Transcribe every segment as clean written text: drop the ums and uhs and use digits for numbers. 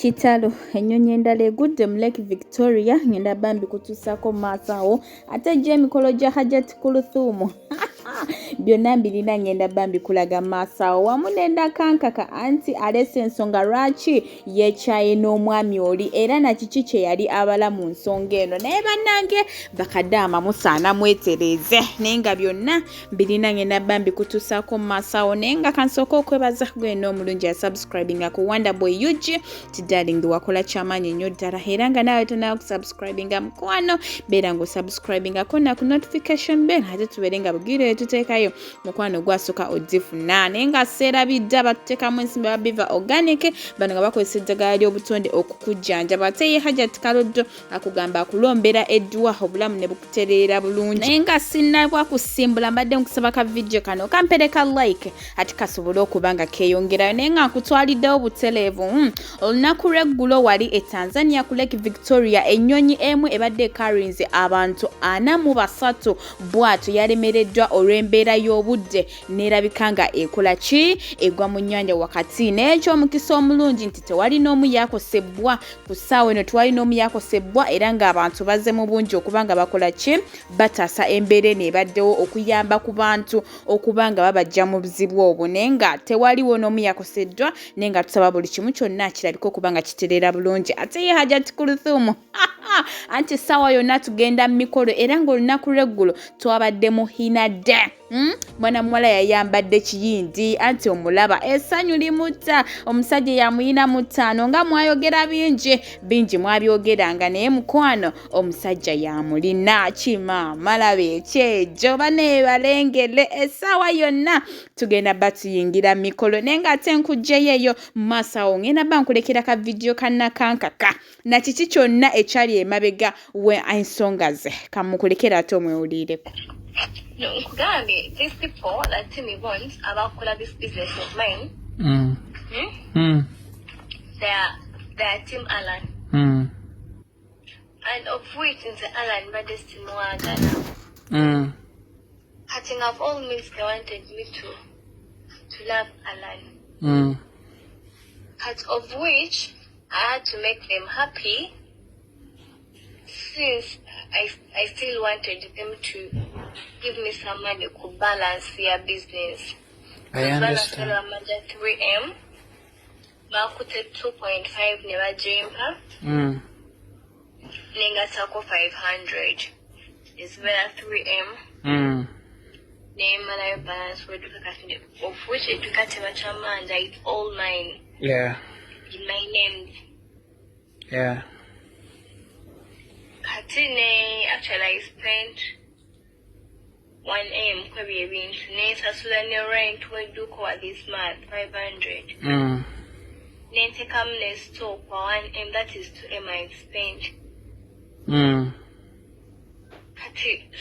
Kitalo Enyonyi Egudde mu Lake Victoria ngenda bambi kutusako maasawo ate je emikolo gya Hajjat kulthum byonna mbirina ngenda bambi kulaga maasawo wamu ne Nakankaka anti alese ensonga lwaki yekyaye n'omwami oli era na kiki kye yali abala mu nsonga eno naye bannange bakadaama musaana mwetereze naye nga byonna mbirina ngenda bambi kutusako maasawo naye nga kansooka okwebaza gwena omulungi ya subscribinga ku Wonderboy UG darling wakola kyamaanyi nnyo ddala era nga naawe tonayo kusubscribinga mukwano beera ng'osubscribinga konna ku notification bell ate tubeere nga bugire tuteekayo mukwano gwasooka ogifuna naye nga seerabidde abatuteekamu ensimbi aba Biva Organic bano nga bakozesa eddagala ly'obutonde okukujjanjaba ate ye Hajjat Kaloddo akugamba akulombera eddwa obulamu ne bukutereera bulungi naye nga sinnabwa kusimbula mbadde nkusaba ka video kano kampereka like ate kasobole okuba nga keeyongerayo naye nga nkutwaliddewo butereevu olunaku lw'eggulo wali Tanzania ku Lake Victoria ennyonyi emu ebadde ekarinze abantu 43 bw'ato yalemereddwa olw'embeera y'obudde neerabika nga ekola ki egwa mu nnyanja wakati n'ekyomukisa omulungi nti tewali n'omu yakosebwa ku ssaawa eno tewali n'omu yakosebwa era ng'abantu bazze mu bungi okuba nga bakola ki bataasa embeera eno ebaddewo okuyamba ku bantu okuba nga babajja mu buzibu obwo naye nga tewaliwo n'omu yakoseddwa naye nga tusaba buli kimu kyonna kirabika okuba nga kitereera bulungi ate ye Hajjat kulthum anti ssaawa yonna tugenda mu mikolo era ng'olunaku lw'eggulo twabadde muhinadde mwana muwala yayambadde kiyindi anti omulaba essanyu limutta omusajja yamuyina mu ttaano nga mwayogera bingi mwabyogeranga naye mukwano omusajja yamulina kimaama laba ekyejo bane balengere essaawa yonna tugenda batuyingira mikolo naye nga ate nkugjeyo mu maaso awo ngenda bankulekera ka video ka Nakankaka na kiki kyonna ekyali emabega we ensonga ze kamukulekera ate omwewulireko. No, Nkugambye, these people that Timmy wants about this business of mine, they are Team Alan. And of which in the Alan Bades Team Wagana. Cutting off all means they wanted me to love Alan. Cut of which I had to make them happy since I still wanted them to give me some money to balance their business. I understand. 3M. Bakute 2.5 never jimpa. Ninga tako 500. It's better 3M. Name and balance with of which it took a it's all mine. Yeah. In my name. Yeah. Katine actually I spent 1M kwabi ebintu nesasula rent we do kwa this month 500. Nente come ne store kwa 1M that is 2M I spent.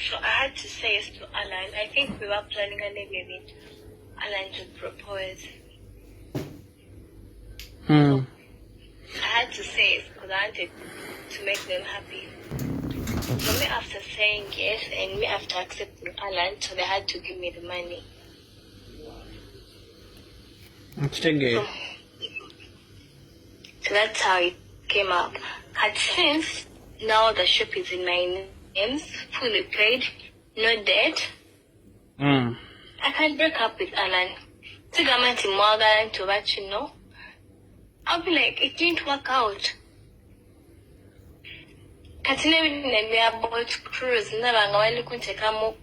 So I had to say yes to Alan. I think we were planning a event Alan to propose. So I had to say yes because I wanted to make them happy. So me after saying yes and me after accepting Alan, so they had to give me the money. So that's how it came up. And since now the shop is in my names, fully paid, no debt, I can break up with Alan. To what you know, I'll be like, it didn't work out. Katine nebe about cruise nabanga wali kuntekamo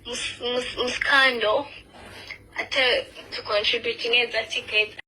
muskando ate to contributing as a ticket